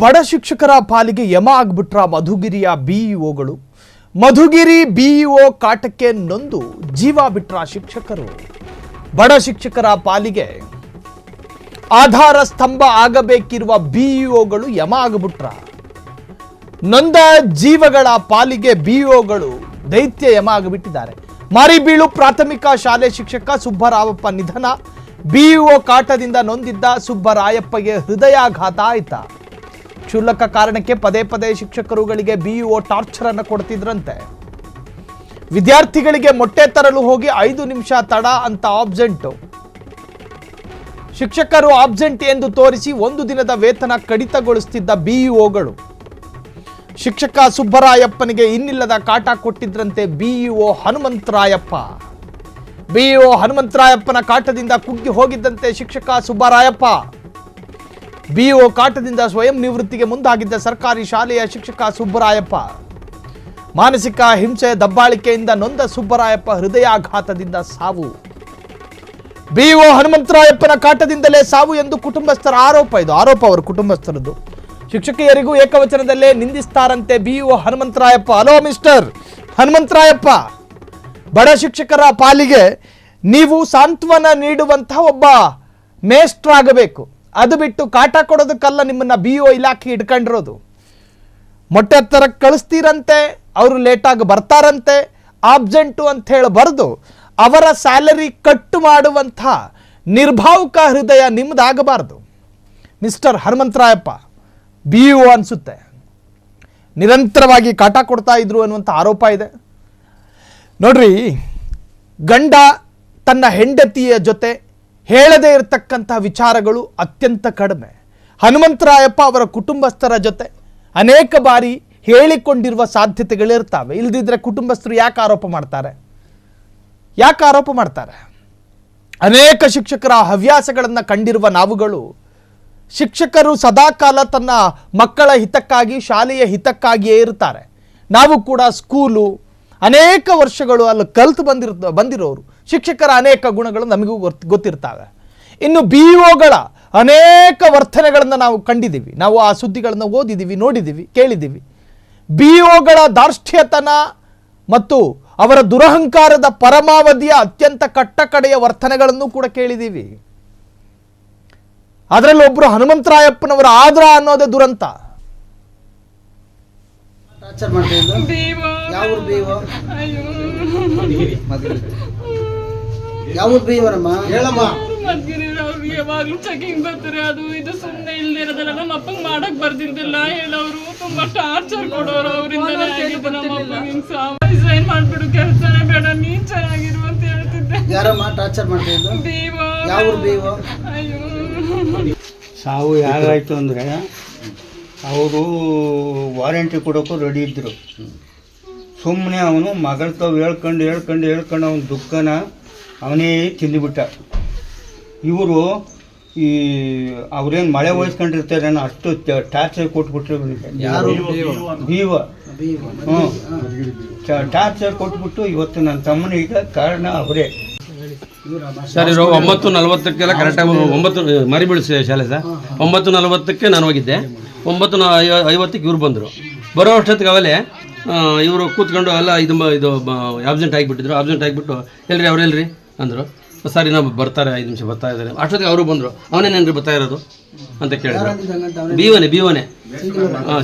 ಬಡ ಶಿಕ್ಷಕರ ಪಾಲಿಗೆ ಯಮ ಆಗ್ಬಿಟ್ರ ಮಧುಗಿರಿಯ ಬಿಇಒಗಳು. ಮಧುಗಿರಿ ಬಿಇಒ ಕಾಟಕ್ಕೆ ನೊಂದು ಜೀವ ಬಿಟ್ರ ಶಿಕ್ಷಕರು. ಬಡ ಶಿಕ್ಷಕರ ಪಾಲಿಗೆ ಆಧಾರ ಸ್ತಂಭ ಆಗಬೇಕಿರುವ ಬಿಇಒಗಳು ಯಮ ಆಗ್ಬಿಟ್ರ. ನೊಂದ ಜೀವಗಳ ಪಾಲಿಗೆ ಬಿಇಒಗಳು ದೈತ್ಯ ಯಮ ಆಗಿಬಿಟ್ಟಿದ್ದಾರೆ. ಮಾರಿಬೀಳು ಪ್ರಾಥಮಿಕ ಶಾಲೆ ಶಿಕ್ಷಕ ಸುಬ್ಬರಾಯಪ್ಪ ನಿಧನ. ಬಿಇಒ ಕಾಟದಿಂದ ನೊಂದಿದ್ದ ಸುಬ್ಬರಾಯಪ್ಪಗೆ ಹೃದಯಾಘಾತ ಆಯ್ತಾ? ಕ್ಷುಲ್ಲಕ ಕಾರಣಕ್ಕೆ ಪದೇ ಪದೇ ಶಿಕ್ಷಕರುಗಳಿಗೆ ಬಿಇಒ ಟಾರ್ಚರ್ ಅನ್ನು ಕೊಡ್ತಿದ್ರಂತೆ. ವಿದ್ಯಾರ್ಥಿಗಳಿಗೆ ಮೊಟ್ಟೆ ತರಲು ಹೋಗಿ 5 ನಿಮಿಷ ತಡ ಅಂತ ಆಬ್ಸೆಂಟ್. ಶಿಕ್ಷಕರು ಆಬ್ಸೆಂಟ್ ಎಂದು ತೋರಿಸಿ 1 ದಿನದ ವೇತನ ಕಡಿತಗೊಳಿಸುತ್ತಿದ್ದ ಬಿಇಒಗಳು ಶಿಕ್ಷಕ ಸುಬ್ಬರಾಯಪ್ಪನಿಗೆ ಇನ್ನಿಲ್ಲದ ಕಾಟ ಕೊಟ್ಟಿದ್ರಂತೆ. ಬಿಇಒ ಹನುಮಂತರಾಯಪ್ಪ. ಬಿಇಒ ಹನುಮಂತರಾಯಪ್ಪನ ಕಾಟದಿಂದ ಕುಗ್ಗಿ ಹೋಗಿದ್ದಂತೆ ಶಿಕ್ಷಕ ಸುಬ್ಬರಾಯಪ್ಪ. ಬಿಇಒ ಕಾಟದಿಂದ ಸ್ವಯಂ ನಿವೃತ್ತಿಗೆ ಮುಂದಾಗಿದ್ದ ಸರ್ಕಾರಿ ಶಾಲೆಯ ಶಿಕ್ಷಕ ಸುಬ್ಬರಾಯಪ್ಪ. ಮಾನಸಿಕ ಹಿಂಸೆ ದಬ್ಬಾಳಿಕೆಯಿಂದ ನೊಂದ ಸುಬ್ಬರಾಯಪ್ಪ ಹೃದಯಾಘಾತದಿಂದ ಸಾವು. ಬಿಇಒ ಹನುಮಂತರಾಯಪ್ಪನ ಕಾಟದಿಂದಲೇ ಸಾವು ಎಂದು ಕುಟುಂಬಸ್ಥರ ಆರೋಪ. ಇದು ಆರೋಪ ಅವರ ಕುಟುಂಬಸ್ಥರದ್ದು. ಶಿಕ್ಷಕಿಯರಿಗೂ ಏಕವಚನದಲ್ಲೇ ನಿಂದಿಸ್ತಾರಂತೆ BEO Hanumantharayappa. Hello mister Hanumantharayappa, ಬಡ ಶಿಕ್ಷಕರ ಪಾಲಿಗೆ ನೀವು ಸಾಂತ್ವನ ನೀಡುವಂತಹ ಒಬ್ಬ ಮೇಷ್ಟ್ರಾಗಬೇಕು. ಅದು ಬಿಟ್ಟು ಕಾಟ ಕೊಡೋದಕ್ಕಲ್ಲ ನಿಮ್ಮನ್ನ ಬಿಇಒ ಇಲಾಖೆ ಇಟ್ಕೊಂಡಿರೋದು. ಮೊಟ್ಟೆ ತರಕ್ಕೆ ಕಳಿಸ್ತೀರಂತೆ, ಅವರು ಲೇಟಾಗಿ ಬರ್ತಾರಂತೆ, ಆಬ್ಸೆಂಟು ಅಂತ ಹೇಳಿ ಬರೆದು ಅವರ ಸ್ಯಾಲರಿ ಕಟ್ಟು ಮಾಡುವಂಥ ನಿರ್ಭಾವುಕ ಹೃದಯ ನಿಮ್ಮದಾಗಬಾರ್ದು. ಮಿಸ್ಟರ್ ಹನುಮಂತರಾಯಪ್ಪ, ಬಿಇಒ ಅನಿಸುತ್ತೆ ನಿರಂತರವಾಗಿ ಕಾಟ ಕೊಡ್ತಾ ಇದ್ರು ಅನ್ನುವಂಥ ಆರೋಪ ಇದೆ. ನೋಡ್ರಿ, ಗಂಡ ತನ್ನ ಹೆಂಡತಿಯ ಜೊತೆ ಹೇಳದೇ ಇರತಕ್ಕಂಥ ವಿಚಾರಗಳು ಅತ್ಯಂತ ಕಡಿಮೆ. ಹನುಮಂತರಾಯಪ್ಪ ಅವರ ಕುಟುಂಬಸ್ಥರ ಜೊತೆ ಅನೇಕ ಬಾರಿ ಹೇಳಿಕೊಂಡಿರುವ ಸಾಧ್ಯತೆಗಳಿರ್ತವೆ. ಇಲ್ದಿದ್ರೆ ಕುಟುಂಬಸ್ಥರು ಯಾಕೆ ಆರೋಪ ಮಾಡ್ತಾರೆ? ಅನೇಕ ಶಿಕ್ಷಕರ ಹವ್ಯಾಸಗಳನ್ನು ಕಂಡಿರುವ ನಾವುಗಳು, ಶಿಕ್ಷಕರು ಸದಾಕಾಲ ತನ್ನ ಮಕ್ಕಳ ಹಿತಕ್ಕಾಗಿ, ಶಾಲೆಯ ಹಿತಕ್ಕಾಗಿಯೇ ಇರ್ತಾರೆ. ನಾವು ಕೂಡ ಸ್ಕೂಲು ಅನೇಕ ವರ್ಷಗಳು ಅಲ್ಲಿ ಕಲಿತು ಬಂದಿರೋರು. ಶಿಕ್ಷಕರ ಅನೇಕ ಗುಣಗಳು ನಮಗೂ ಗೊತ್ತಿರ್ತವೆ. ಇನ್ನು ಬಿಇಒಗಳ ಅನೇಕ ವರ್ತನೆಗಳನ್ನು ನಾವು ಕಂಡಿದ್ದೀವಿ. ನಾವು ಆ ಸುದ್ದಿಗಳನ್ನು ಓದಿದ್ದೀವಿ, ನೋಡಿದ್ದೀವಿ, ಕೇಳಿದ್ದೀವಿ. ಬಿಇಒಗಳ ದಾರ್ಷ್ಟ್ಯತನ ಮತ್ತು ಅವರ ದುರಹಂಕಾರದ ಪರಮಾವಧಿಯ ಅತ್ಯಂತ ಕಟ್ಟಕಡೆಯ ವರ್ತನೆಗಳನ್ನು ಕೂಡ ಕೇಳಿದ್ದೀವಿ. ಅದರಲ್ಲಿ ಒಬ್ಬರು ಹನುಮಂತರಾಯಪ್ಪನವರ ಆದ್ರ ಅನ್ನೋದೇ ದುರಂತ. ಯಾವಾಗ್ಲೂ ಚೆಕಿಂಗ್ ಬರ್ತಾರೆ, ಅದು ಇದು ಸುಮ್ಮನೆ ಇಲ್ದಿರೋದಲ್ಲ. ನಮ್ಮ ಅಪ್ಪಂಗೆ ಮಾಡಕ್ ಬರ್ದಿದ್ದಿಲ್ಲ ಹೇಳೋರು, ತುಂಬಾ ಟಾರ್ಚರ್ ಕೊಡೋರು. ಅವರಿಂದ ರಿಸೈನ್ ಮಾಡ್ಬಿಡು, ಕೆಲಸನೇ ಬೇಡ, ನೀನ್ ಚೆನ್ನಾಗಿರು ಅಂತ ಹೇಳ್ತಿದ್ದೆ. ಸಾವು ಯಾರಾಯ್ತು ಅಂದರೆ, ಅವರು ವಾರಂಟಿ ಕೊಡೋಕ್ಕೂ ರೆಡಿ ಇದ್ದರು. ಸುಮ್ಮನೆ ಅವನು ಮಗಳ ತಾವು ಹೇಳ್ಕೊಂಡು ಅವನ ದುಃಖನ ಅವನೇ ತಿಂದುಬಿಟ್ಟ. ಇವರು ಈ ಅವ್ರೇನು ಮಳೆ ವಹಿಸ್ಕೊಂಡಿರ್ತಾರೆ ಅಷ್ಟು ಟಾರ್ಚರ್ ಕೊಟ್ಬಿಟ್ರು. ಬಿಇಒ ಟಾರ್ಚರ್ ಕೊಟ್ಬಿಟ್ಟು ಇವತ್ತು ನನ್ನ ತಮ್ಮನ ಈಗ ಕಾರಣ ಅವರೇ. ಸರ್, ಇರೋ 9:40 ಕರೆಕ್ಟಾಗಿ 9 ಮಾರಿಬೀಳು ಶಾಲೆ ಸರ್. 9:40 ನಾನು ಹೋಗಿದ್ದೆ. 9:50 ಇವ್ರು ಬಂದರು. ಬರೋ ಅಷ್ಟೊತ್ತಿಗೆ ಅವಲೇ ಇವರು ಕೂತ್ಕೊಂಡು ಅಲ್ಲ ಇದು ಆಬ್ಸೆಂಟ್ ಆಗಿಬಿಟ್ಟಿದ್ರು. ಆಬ್ಸೆಂಟ್ ಆಗಿಬಿಟ್ಟು ಎಲ್ರಿ ಅವ್ರೆಲ್ರಿ ಅಂದರು. ಸರ್ ಇನ್ನೂ ಬರ್ತಾರೆ, 5 ನಿಮಿಷ ಬರ್ತಾ ಇದ್ದಾರೆ. ಅಷ್ಟೊತ್ತಿಗೆ ಅವರು ಬಂದರು. ಅವನೇನೇನ್ರಿ ಬರ್ತಾ ಇರೋದು ಅಂತ ಕೇಳಿದ್ರು. ಬಿಇಒನೇ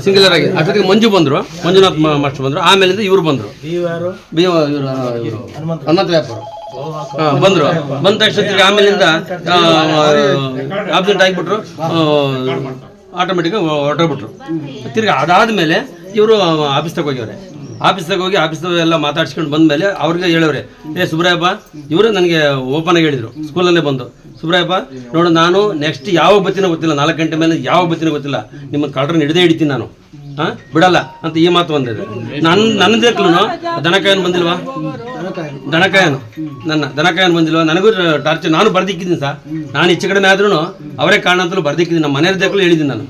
ಸಿಂಗ್ಯುಲರ್ ಆಗಿ. ಅಷ್ಟೊತ್ತಿಗೆ ಮಂಜುನಾಥ್ ಮಾಸ್ಟರ್ ಬಂದರು. ಆಮೇಲಿಂದ ಇವರು ಬಂದರು. ಬಿಇಒ ಹನುಮಂತರಾಯಪ್ಪ ಬಂದರು. ಬಂದ ತಕ್ಷಣ ಆಮೇಲಿಂದ ಆಬ್ಸೆಂಟ್ ಆಗಿಬಿಟ್ರು. ಆಟೋಮೆಟಿಕ್ಕಾಗಿ ಹೊರಟೋಗ್ಬಿಟ್ರು. ತಿರ್ಗಿ ಅದಾದಮೇಲೆ ಇವರು ಆಫೀಸ್ದಾಗ ಹೋಗ್ಯವ್ರೆ. ಆಫೀಸ್ದಾಗ ಹೋಗಿ ಎಲ್ಲ ಮಾತಾಡ್ಸ್ಕೊಂಡು ಬಂದಮೇಲೆ ಅವ್ರಿಗೆ ಹೇಳವ್ರೆ, ಸುಬ್ರಾಯಪ್ಪ ಇವರು ನನಗೆ ಓಪನ್ ಆಗಿ ಹೇಳಿದರು. ಸ್ಕೂಲಲ್ಲೇ ಬಂದು, ಸುಬ್ರಾಯಪ್ಪ ನೋಡು, ನಾನು ನೆಕ್ಸ್ಟ್ ಯಾವ ಬತ್ತಿನ ಗೊತ್ತಿಲ್ಲ, 4 ಗಂಟೆ ಮೇಲೆ ಯಾವ ಬತ್ತಿನ ಗೊತ್ತಿಲ್ಲ, ನಿಮ್ಮನ್ನು ಕಳ್ಳರನ್ನ ಹಿಡಿದೇ ಹಿಡಿತೀನಿ ನಾನು, ಬಿಡಲ್ಲ ಅಂತ ಈ ಮಾತು ಬಂದಿದೆ. ನನ್ನದೇಕ್ಲು ದನಕಾಯನ್ ಬಂದಿಲ್ವಾ? ದನಕಾಯನ್ ಬಂದಿಲ್ವಾ? ನನಗೂ ಟಾರ್ಚರ್. ನಾನು ಬರ್ದಿಕ್ಕಿದ್ದೀನಿ ಸರ್. ನಾನು ಹೆಚ್ಚು ಕಡಿಮೆ ಆದ್ರೂ ಅವರೇ ಕಾರಣ ಅಂತಲೂ ಬರ್ದಿಕ್ಕಿದ್ದೀನಿ. ನಮ್ಮ ಮನೆಯವ್ರದೇಕ್ಲು ಹೇಳಿದ್ದೀನಿ. ನಾನು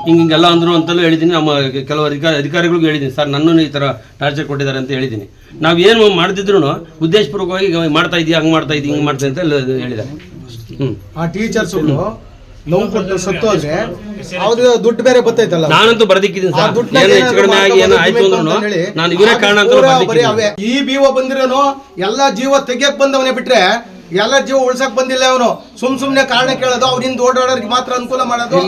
ಹಿಂಗೆಲ್ಲ ಅಂದರು ಅಂತಲೂ ಹೇಳಿದ್ದೀನಿ. ನಮ್ಮ ಕೆಲವು ಅಧಿಕಾರಿಗಳಿಗೂ ಹೇಳಿದ್ದೀನಿ, ಸರ್ ನನ್ನೂ ಈ ಥರ ಟಾರ್ಚರ್ ಕೊಟ್ಟಿದ್ದಾರೆ ಅಂತ ಹೇಳಿದ್ದೀನಿ. ನಾವೇನು ಮಾಡ್ತಿದ್ರು ಉದ್ದೇಶಪೂರ್ವಕವಾಗಿ ಮಾಡ್ತಾ ಇದ್ದೀವಿ, ಹಂಗೆ ಮಾಡ್ತಾ ಇದ್ದೀವಿ, ಹಿಂಗೆ ಮಾಡ್ತಾ ಅಂತ ಹೇಳಿದ್ದಾರೆ. ಆ ಟೀಚರ್ಸ್ಗಳು ನೋವು ಕೊಟ್ಟು ಸತ್ತೋದ್ರೆ ಅವ್ರಿಗೆ ದುಡ್ಡು ಬೇರೆ ಬರ್ತೈತಲ್ಲ, ನಾನಂತೂ ಬರ್ದಿಕ್ಕಿದ್ದೀನಿ ಆ ಸರ್. ದುಡ್ಡನ್ನ ಏನು ಹೆಚ್ಚು ಕಡಿಮೆ ಆಗಿ ಏನೋ ಆಯ್ತು ಅಂತ ಅಂದ್ರೂ ಹೇಳಿ ನಾನು ಇವರೇ ಕಾರಣ ಅಂತ ಬರೀ ಬರ್ದಿಕ್ಕಿದ್ದೀನಿ. ಅವೇ. ಈ ಬಿಒ ಬಂದಿರೋನು ಎಲ್ಲ ಜೀವ ತೆಗಿಯಕ್ ಬಂದವನೇ ಬಿಟ್ರೆ ಎಲ್ಲ ಜೀವ ಉಳ್ಸಕ್ ಬಂದಿಲ್ಲ ಅವನು. ಸುಮ್ನೆ ಕಾರಣ ಕೇಳೋದು, ಅವ್ರಿಂದ ಓಡಾಡೋರಿಗೆ ಮಾತ್ರ ಅನುಕೂಲ ಮಾಡೋದು.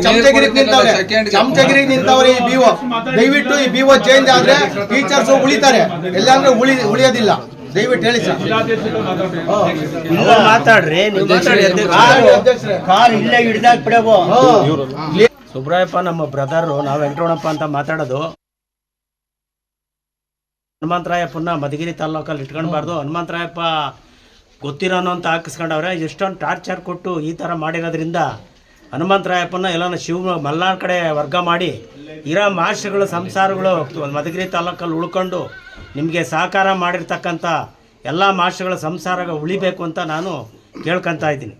ಚಮಚಗಿರಿಗೆ ನಿಂತವ್ರೆ ಈ ಬಿಒ. ದಯವಿಟ್ಟು ಈ ಬಿಒ ಚೇಂಜ್ ಆದ್ರೆ ಟೀಚರ್ಸ್ ಉಳಿತಾರೆ, ಇಲ್ಲಾಂದ್ರೆ ಉಳಿಯೋದಿಲ್ಲ. ದಯವಿಟ್ಟು ಹೇಳಿ ಸರ್. ಮಾತಾಡ್ರಿ, ಕಾರ್ ಇಲ್ಲೇ ಹಿಡ್ದಾಕ್ ಬಿಡವು. ಸುಬ್ರಾಯಪ್ಪ ನಮ್ಮ ಬ್ರದರ್, ನಾವು ವೆಂಕಟರಮಣಪ್ಪ ಅಂತ ಮಾತಾಡೋದು. ಹನುಮಂತರಾಯಪ್ಪನ ಮಧುಗಿರಿ ತಾಲೂಕಲ್ಲಿ ಇಟ್ಕೊಳ್ಬಾರ್ದು. ಹನುಮಂತರಾಯಪ್ಪ ಗೊತ್ತಿರೋನು ಅಂತ ಹಾಕಿಸ್ಕೊಂಡವ್ರೆ. ಎಷ್ಟೊಂದು ಟಾರ್ಚರ್ ಕೊಟ್ಟು ಈ ಥರ ಮಾಡಿರೋದ್ರಿಂದ ಹನುಮಂತರಾಯಪ್ಪನ ಎಲ್ಲ ಮಲ್ನಾಡ್ ಕಡೆ ವರ್ಗ ಮಾಡಿ ಇರೋ ಮಾಸ್ಟರ್ಗಳು ಸಂಸಾರಗಳು ಮಧುಗಿರಿ ತಾಲೂಕಲ್ಲಿ ಉಳ್ಕೊಂಡು ನಿಮಗೆ ಸಹಕಾರ ಮಾಡಿರ್ತಕ್ಕಂಥ ಎಲ್ಲ ಮಾಸ್ಟರ್ಗಳ ಸಂಸಾರ ಉಳಿಬೇಕು ಅಂತ ನಾನು ಕೇಳ್ಕೊತಾ ಇದ್ದೀನಿ.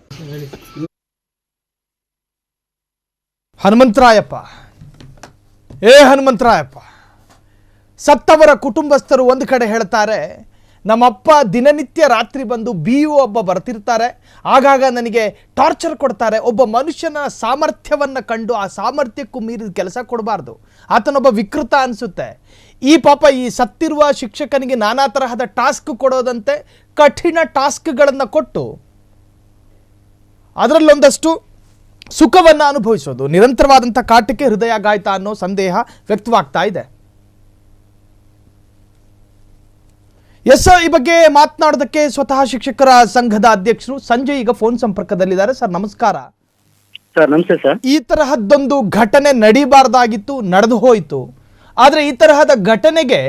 ಹನುಮಂತರಾಯಪ್ಪ, ಹನುಮಂತರಾಯಪ್ಪ, ಸತ್ತವರ ಕುಟುಂಬಸ್ಥರು ಒಂದು ಕಡೆ ಹೇಳ್ತಾರೆ, ನಮ್ಮಪ್ಪ ದಿನನಿತ್ಯ ರಾತ್ರಿ ಬಂದು BO ಒಬ್ಬ ಬರ್ತಿರ್ತಾರೆ, ಆಗಾಗ ನನಗೆ ಟಾರ್ಚರ್ ಕೊಡ್ತಾರೆ. ಒಬ್ಬ ಮನುಷ್ಯನ ಸಾಮರ್ಥ್ಯವನ್ನು ಕಂಡು ಆ ಸಾಮರ್ಥ್ಯಕ್ಕೂ ಮೀರಿದ ಕೆಲಸ ಕೊಡಬಾರ್ದು, ಆತನೊಬ್ಬ ವಿಕೃತ ಅನಿಸುತ್ತೆ. ಈ ಪಾಪ ಈ ಸತ್ತಿರುವ ಶಿಕ್ಷಕನಿಗೆ ನಾನಾ ತರಹದ ಟಾಸ್ಕ್ ಕೊಡೋದಂತೆ ಕಠಿಣ ಟಾಸ್ಕ್ಗಳನ್ನು ಕೊಟ್ಟು ಅದರಲ್ಲೊಂದಷ್ಟು ಸುಖವನ್ನು ಅನುಭವಿಸೋದು, ನಿರಂತರವಾದಂಥ ಕಾಟಕ್ಕೆ ಹೃದಯಾಘಾತ ಅನ್ನೋ ಸಂದೇಹ ವ್ಯಕ್ತವಾಗ್ತಾ ಇದೆ. ಈ ಬಗ್ಗೆ ಮಾತನಾಡೋದಕ್ಕೆ ಸ್ವತಃ ಶಿಕ್ಷಕರ ಸಂಘದ ಅಧ್ಯಕ್ಷರು ಸಂಜಯ್ ಈಗ ಫೋನ್ ಸಂಪರ್ಕದಲ್ಲಿದ್ದಾರೆ. ಸರ್ ನಮಸ್ಕಾರ. ಸರ್ ನಮಸ್ತೆ ಸರ್. ಈ ತರಹದ್ದೊಂದು ಘಟನೆ ನಡೀಬಾರ್ದಾಗಿತ್ತು, ನಡೆದು ಹೋಯಿತು. ಆದರೆ ಈ ತರಹದ ಘಟನೆಗೆ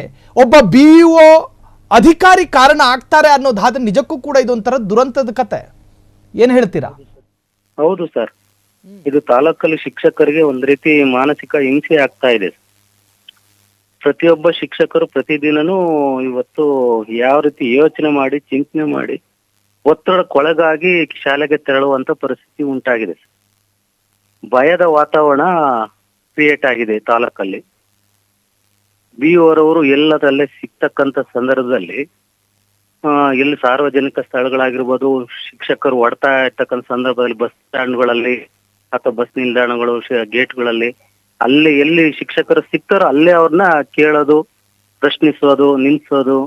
ಒಬ್ಬ BO ಅಧಿಕಾರಿ ಕಾರಣ ಆಗ್ತಾರೆ ಅನ್ನೋದಾದ್ರೆ ನಿಜಕ್ಕೂ ಕೂಡ ಇದೊಂಥರ ದುರಂತದ ಕತೆ. ಏನ್ ಹೇಳ್ತೀರಾ? ಹೌದು ಸರ್, ಇದು ತಾಲೂಕಲ್ಲಿ ಶಿಕ್ಷಕರಿಗೆ ಒಂದ್ ರೀತಿ ಮಾನಸಿಕ ಹಿಂಸೆ ಆಗ್ತಾ ಇದೆ. ಪ್ರತಿಯೊಬ್ಬ ಶಿಕ್ಷಕರು ಪ್ರತಿದಿನನೂ ಇವತ್ತು ಯಾವ ರೀತಿ ಯೋಚನೆ ಮಾಡಿ ಚಿಂತನೆ ಮಾಡಿ ಒತ್ತಡಕ್ಕೊಳಗಾಗಿ ಶಾಲೆಗೆ ತೆರಳುವಂತ ಪರಿಸ್ಥಿತಿ ಉಂಟಾಗಿದೆ. ಭಯದ ವಾತಾವರಣ ಕ್ರಿಯೇಟ್ ಆಗಿದೆ ತಾಲೂಕಲ್ಲಿ. BOರವರು ಎಲ್ಲದಲ್ಲೇ ಸಿಗ್ತಕ್ಕಂತ ಸಂದರ್ಭದಲ್ಲಿ ಎಲ್ಲಿ ಸಾರ್ವಜನಿಕ ಸ್ಥಳಗಳಾಗಿರ್ಬೋದು, ಶಿಕ್ಷಕರು ಓಡ್ತಾ ಇರ್ತಕ್ಕಂಥ ಸಂದರ್ಭದಲ್ಲಿ ಬಸ್ ಸ್ಟ್ಯಾಂಡ್ಗಳಲ್ಲಿ ಅಥವಾ ಬಸ್ ನಿಲ್ದಾಣಗಳು, ಗೇಟ್ಗಳಲ್ಲಿ, ಅಲ್ಲಿ ಎಲ್ಲಿ ಶಿಕ್ಷಕರು ಸಿಗ್ತಾರೋ ಅಲ್ಲೇ ಅವ್ರನ್ನ ಕೇಳೋದು, ಪ್ರಶ್ನಿಸೋದು, ನಿಲ್ಸೋದು,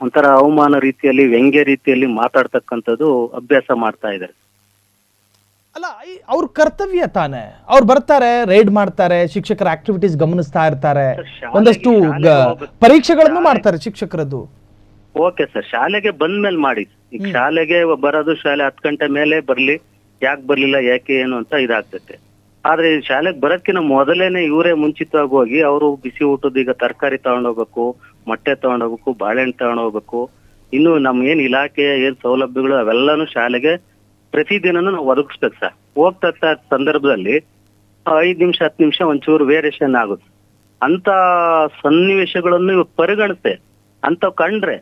ಒಂಥರ ಅವಮಾನ ರೀತಿಯಲ್ಲಿ, ವ್ಯಂಗ್ಯ ರೀತಿಯಲ್ಲಿ ಮಾತಾಡ್ತಕ್ಕಂಥದ್ದು ಅಭ್ಯಾಸ ಮಾಡ್ತಾ ಇದ್ದಾರೆ. ಅಲ್ಲ, ಅವ್ರ ಕರ್ತವ್ಯ ತಾನೆ. ಅವ್ರು ಬರ್ತಾರೆ, ರೈಡ್ ಮಾಡ್ತಾರೆ, ಶಿಕ್ಷಕರ ಆಕ್ಟಿವಿಟೀಸ್ ಗಮನಿಸ್ತಾ ಇರ್ತಾರೆ, ಒಂದಷ್ಟು ಪರೀಕ್ಷೆಗಳನ್ನು ಮಾಡ್ತಾರೆ ಶಿಕ್ಷಕರದ್ದು. ಓಕೆ ಸರ್, ಶಾಲೆಗೆ ಬಂದ್ಮೇಲೆ ಮಾಡಿ. ಈಗ ಶಾಲೆಗೆ ಬರೋದು, ಶಾಲೆ 10 ಗಂಟೆ ಮೇಲೆ ಬರ್ಲಿ, ಯಾಕೆ ಬರ್ಲಿಲ್ಲ, ಯಾಕೆ ಏನು ಅಂತ ಇದಾಗ್ತೈತೆ. ಆದ್ರೆ ಶಾಲೆಗೆ ಬರೋದ್ಕಿಂತ ಮೊದಲೇನೆ ಇವರೇ ಮುಂಚಿತವಾಗಿ ಹೋಗಿ ಅವರು ಬಿಸಿ ಊಟದ, ಈಗ ತರಕಾರಿ ತಗೊಂಡೋಗ್ಬೇಕು, ಮೊಟ್ಟೆ ತಗೊಂಡೋಗ್ಬೇಕು, ಬಾಳೆಹಣ್ಣು ತಗೊಂಡೋಗ್ಬೇಕು, ಇನ್ನು ನಮ್ ಏನ್ ಇಲಾಖೆ ಏನ್ ಸೌಲಭ್ಯಗಳು ಅವೆಲ್ಲಾನು ಶಾಲೆಗೆ ಪ್ರತಿದಿನನೂ ನಾವು ಒದಗಿಸ್ಬೇಕು ಸರ್. ಹೋಗ್ತಾ ಸಂದರ್ಭದಲ್ಲಿ 5 ನಿಮಿಷ 10 ನಿಮಿಷ ಒಂಚೂರು ವೇರಿಯೇಷನ್ ಆಗುತ್ತೆ. ಅಂತ ಸನ್ನಿವೇಶಗಳನ್ನು ಇವಾಗ ಪರಿಗಣಿಸ್ತೆ ಅಂತ ಕಂಡ್ರೆ,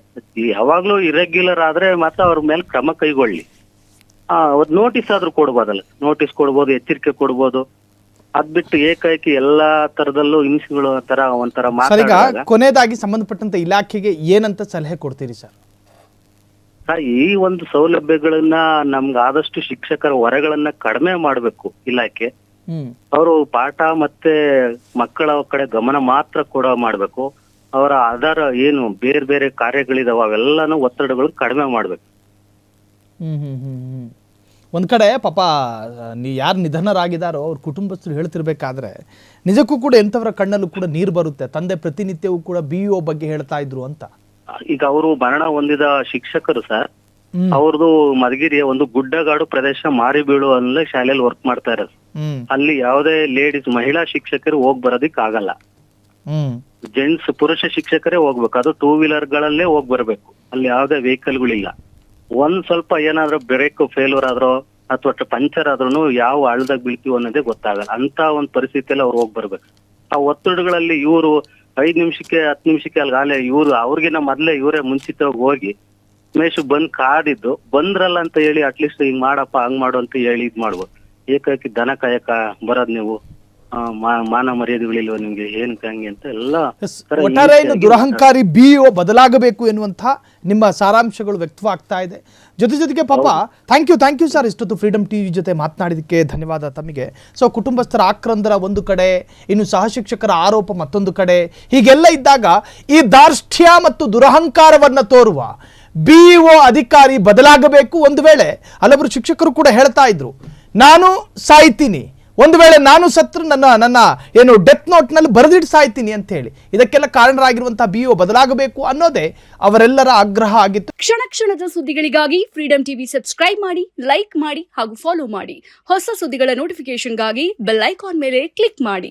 ಯಾವಾಗ್ಲೂ ಇರೆಗ್ಯುಲರ್ ಆದ್ರೆ ಮಾತ್ರ ಅವ್ರ ಮೇಲೆ ಕ್ರಮ ಕೈಗೊಳ್ಳಿ. ನೋಟಿಸ್ ಆದ್ರೂ ಕೊಡ್ಬೋದಲ್ಲ, ನೋಟಿಸ್ ಕೊಡ್ಬೋದು, ಎಚ್ಚರಿಕೆ ಕೊಡ್ಬೋದು. ಅದ್ ಬಿಟ್ಟು ಏಕಾಏಕಿ ಎಲ್ಲಾ ತರದಲ್ಲೂ ಹಿಂಸೆಗಳು ಒಂಥರ ಮಾತಾಡಿದಾಗ ಕೊನೆಯದಾಗಿ ಸಂಬಂಧಪಟ್ಟಂತ ಇಲಾಖೆಗೆ ಏನಂತ ಸಲಹೆ ಕೊಡ್ತೀರಿ ಸರ್? ಈ ಒಂದು ಸೌಲಭ್ಯಗಳನ್ನ ನಮ್ಗೆ ಆದಷ್ಟು ಶಿಕ್ಷಕರ ಹೊರೆಗಳನ್ನ ಕಡಿಮೆ ಮಾಡ್ಬೇಕು ಇಲಾಖೆ. ಅವರು ಪಾಠ ಮತ್ತೆ ಮಕ್ಕಳ ಕಡೆ ಗಮನ ಮಾತ್ರ ಕೊಡೋ ಮಾಡ್ಬೇಕು. ಅವರ ಆಧಾರ ಏನು ಬೇರೆ ಬೇರೆ ಕಾರ್ಯಗಳಿದಾವ ಅವೆಲ್ಲಾನು ಒತ್ತಡಗಳು ಕಡಿಮೆ ಮಾಡ್ಬೇಕು. ಒಂದ್ ಕಡೆ ಪಾಪ ಯಾರು ನಿಧನರಾಗಿದ್ದಾರೋ ಅವ್ರ ಕುಟುಂಬಸ್ಥರು ಹೇಳ್ತಿರ್ಬೇಕಾದ್ರೆ ನಿಜಕ್ಕೂ ಕೂಡ ಎಂಥವರ ಕಣ್ಣಲ್ಲೂ ಕೂಡ ನೀರು ಬರುತ್ತೆ. ತಂದೆ ಪ್ರತಿನಿತ್ಯವೂ ಕೂಡ BO ಬಗ್ಗೆ ಹೇಳ್ತಾ ಇದ್ರು ಅಂತ. ಈಗ ಅವರು ಮರಣ ಹೊಂದಿದ ಶಿಕ್ಷಕರು ಸರ್, ಅವ್ರದ್ದು ಮಧುಗಿರಿಯ ಒಂದು ಗುಡ್ಡಗಾಡು ಪ್ರದೇಶ ಮಾರಿಬೀಳು ಅನ್ನೋ ಶಾಲೆಯಲ್ಲಿ ವರ್ಕ್ ಮಾಡ್ತಾ ಇರೋದು. ಅಲ್ಲಿ ಯಾವುದೇ ಲೇಡೀಸ್ ಮಹಿಳಾ ಶಿಕ್ಷಕರು ಹೋಗ್ ಬರೋದಿಕ್ ಆಗಲ್ಲ. ಜೆಂಟ್ಸ್ ಪುರುಷ ಶಿಕ್ಷಕರೇ ಹೋಗ್ಬೇಕು. ಅದು 2 ವೀಲರ್ ಗಳಲ್ಲೇ ಹೋಗ್ ಬರ್ಬೇಕು. ಅಲ್ಲಿ ಯಾವುದೇ ವೆಹಿಕಲ್ಗಳಿಲ್ಲ. ಒಂದ್ ಸ್ವಲ್ಪ ಏನಾದ್ರೂ ಬ್ರೇಕ್ ಫೇಲ್ಯೂರ್ ಆದ್ರೋ ಅಥವಾ ಪಂಚರ್ ಆದ್ರೂ ಯಾವ ಹಳ್ಳದಾಗ ಬೀಳ್ತೀವಿ ಅನ್ನೋದೇ ಗೊತ್ತಾಗಲ್ಲ. ಅಂತ ಒಂದ್ ಪರಿಸ್ಥಿತಿಯಲ್ಲಿ ಅವ್ರು ಹೋಗ್ ಬರ್ಬೇಕು. ಆ ಒತ್ತಡಗಳಲ್ಲಿ ಇವರು 5 ನಿಮಿಷಕ್ಕೆ 10 ನಿಮಿಷಕ್ಕೆ ಅಲ್ಗಾಲೆ ಇವ್ರು ಅವ್ರಿಗಿನ ಮೊದ್ಲೇ ಇವರೇ ಮುಂಚಿತವಾಗಿ ಹೋಗಿ ಮೇಷು ಬಂದ್ ಕಾದಿದ್ದು ಬಂದ್ರಲ್ಲ ಅಂತ ಹೇಳಿ ಅಟ್ಲೀಸ್ಟ್ ಹಿಂಗ್ ಮಾಡಪ್ಪ ಹಂಗ್ ಮಾಡು ಅಂತ ಹೇಳಿ ಇದ್ ಮಾಡ್ಬೋದು. ಏಕಾಏಕಿ ದನ ಕಾಯಕ ಬರೋದ್ ನೀವು ಮಾನ ಮರ್ಯಾದೆಗಳಿಲ್ವ ನಿಮ್ಗೆ ಏನಕ್ಕೆ ಹಂಗೆ ಅಂತ ಎಲ್ಲ ತರ ಒಟ್ಟಾರೆ ಇನ್ನು ದುರಹಂಕಾರಿ BEO ಬದಲಾಗಬೇಕು ಎನ್ನುವಂಥ ನಿಮ್ಮ ಸಾರಾಂಶಗಳು ವ್ಯಕ್ತವಾಗ್ತಾ ಇದೆ. ಜೊತೆಗೆ ಪಾಪ ಥ್ಯಾಂಕ್ ಯು ಸರ್, ಇಷ್ಟೊತ್ತು ಫ್ರೀಡಮ್ ಟಿವಿ ಜೊತೆ ಮಾತನಾಡಿದಕ್ಕೆ ಧನ್ಯವಾದ ತಮಗೆ. ಸೊ ಕುಟುಂಬಸ್ಥರ ಆಕ್ರಂದರ ಒಂದು ಕಡೆ, ಇನ್ನು ಸಹ ಶಿಕ್ಷಕರ ಆರೋಪ ಮತ್ತೊಂದು ಕಡೆ, ಹೀಗೆಲ್ಲ ಇದ್ದಾಗ ಈ ದಾರ್ಷ್ಟ್ಯ ಮತ್ತು ದುರಹಂಕಾರವನ್ನ ತೋರುವ BEO ಅಧಿಕಾರಿ ಬದಲಾಗಬೇಕು. ಒಂದು ವೇಳೆ ಹಲವರು ಶಿಕ್ಷಕರು ಕೂಡ ಹೇಳ್ತಾ ಇದ್ರು, ನಾನು ಸಾಯ್ತೀನಿ, ಒಂದು ವೇಳೆ ನಾನು ಸತ್ರು ನನ್ನ ಏನು ಡೆತ್ ನೋಟ್ನಲ್ಲಿ ಬರೆದಿಟ್ಟು ಸಾಯ್ತೀನಿ ಅಂತ ಹೇಳಿ. ಇದಕ್ಕೆಲ್ಲ ಕಾರಣರಾಗಿರುವಂತಹ BEO ಬದಲಾಗಬೇಕು ಅನ್ನೋದೇ ಅವರೆಲ್ಲರ ಆಗ್ರಹ ಆಗಿತ್ತು. ಕ್ಷಣ ಕ್ಷಣದ ಸುದ್ದಿಗಳಿಗಾಗಿ ಫ್ರೀಡಮ್ ಟಿವಿ ಸಬ್ಸ್ಕ್ರೈಬ್ ಮಾಡಿ, ಲೈಕ್ ಮಾಡಿ ಹಾಗೂ ಫಾಲೋ ಮಾಡಿ. ಹೊಸ ಸುದ್ದಿಗಳ ನೋಟಿಫಿಕೇಶನ್ಗಾಗಿ ಬೆಲ್ ಐಕಾನ್ ಮೇಲೆ ಕ್ಲಿಕ್ ಮಾಡಿ.